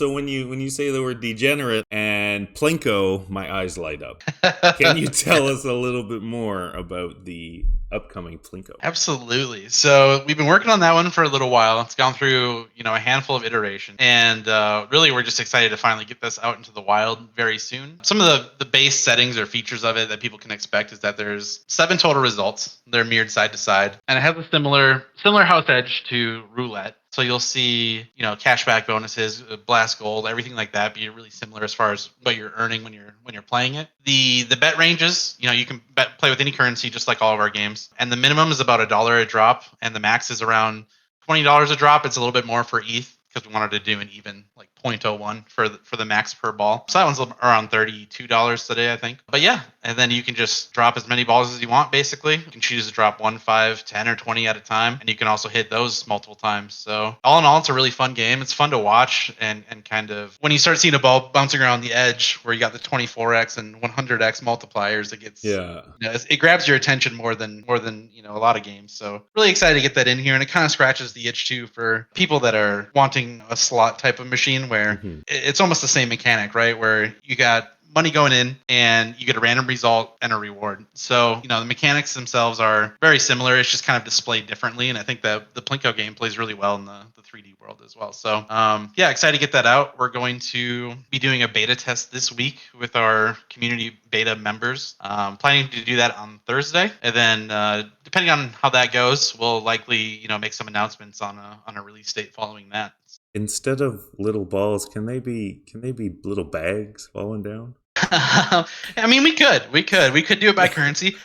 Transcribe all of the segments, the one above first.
So when you say the word degenerate and Plinko, my eyes light up. Can you tell us a little bit more about the upcoming Plinko? Absolutely. So we've been working on that one for a little while. It's gone through, a handful of iterations, and really, we're just excited to finally get this out into the wild very soon. Some of the base settings or features of it that people can expect is that there's 7 total results. They're mirrored side to side, and it has a similar house edge to roulette. So you'll see, cashback bonuses, blast gold, everything like that be really similar as far as what you're earning when you're playing it. The bet ranges, you can play with any currency just like all of our games, and the minimum is about $1 a drop, and the max is around $20 a drop. It's a little bit more for ETH because we wanted to do an even like 0.01 for the max per ball. So that one's around $32 today, I think. But yeah, and then you can just drop as many balls as you want. Basically, you can choose to drop 1, 5, 10, or 20 at a time, and you can also hit those multiple times. So all in all, it's a really fun game. It's fun to watch, and kind of when you start seeing a ball bouncing around the edge where you got the 24x and 100x multipliers, it gets it grabs your attention more than a lot of games. So really excited to get that in here, and it kind of scratches the itch too for people that are wanting a slot type of machine where it's almost the same mechanic, right? Where you got money going in and you get a random result and a reward. So, the mechanics themselves are very similar. It's just kind of displayed differently. And I think that the Plinko game plays really well in the 3D world as well. So, excited to get that out. We're going to be doing a beta test this week with our community beta members. Planning to do that on Thursday. And then, depending on how that goes, we'll likely, make some announcements on a release date following that. Instead of little balls, can they be little bags falling down? I mean, we could do it by currency.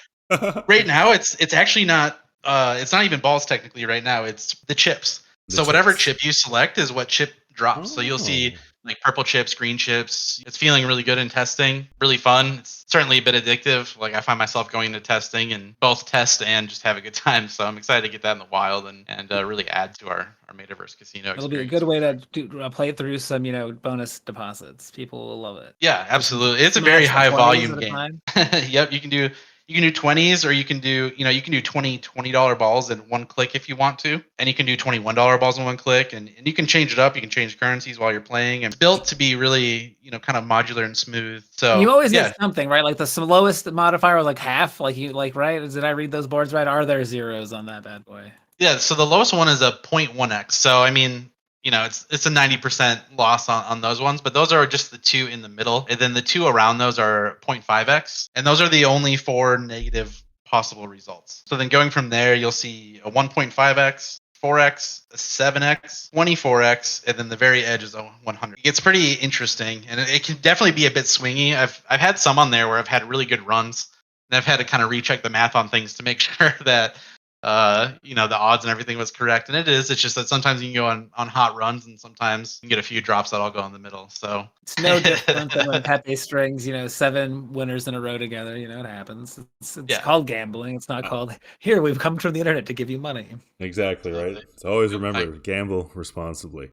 Right now, it's actually not. It's not even balls technically. Right now, it's the chips. So whatever chip you select is what chip drops. So you'll see like purple chips, green chips. It's feeling really good in testing. Really fun. It's certainly a bit addictive. Like I find myself going to testing and both test and just have a good time. So I'm excited to get that in the wild and really add to our metaverse casino experience. It'll be a good way to play through some, bonus deposits. People will love it. Yeah, absolutely. It's a very high volume game. Yep, you can do 20s, or you can do, you can do $20 balls in one click if you want to, and you can do $21 balls in one click, and you can change it up. You can change currencies while you're playing, and it's built to be really, kind of modular and smooth. So and you always get something, right? Like the lowest modifier was like half, right? Did I read those boards right? Are there zeros on that bad boy? Yeah, so the lowest one is a 0.1x. So I mean, it's a 90% loss on those ones, but those are just the 2 in the middle. And then the 2 around those are 0.5x. And those are the only 4 negative possible results. So then going from there, you'll see a 1.5x, 4x, a 7x, 24x, and then the very edge is a 100. It gets pretty interesting, and it can definitely be a bit swingy. I've had some on there where I've had really good runs, and I've had to kind of recheck the math on things to make sure that the odds and everything was correct, and it is. It's just that sometimes you can go on hot runs, and sometimes you can get a few drops that all go in the middle. So it's no different than when Pepe strings, 7 winners in a row together. It happens. It's called gambling. It's not called here. We've come from the internet to give you money. Exactly right. So always remember, gamble responsibly.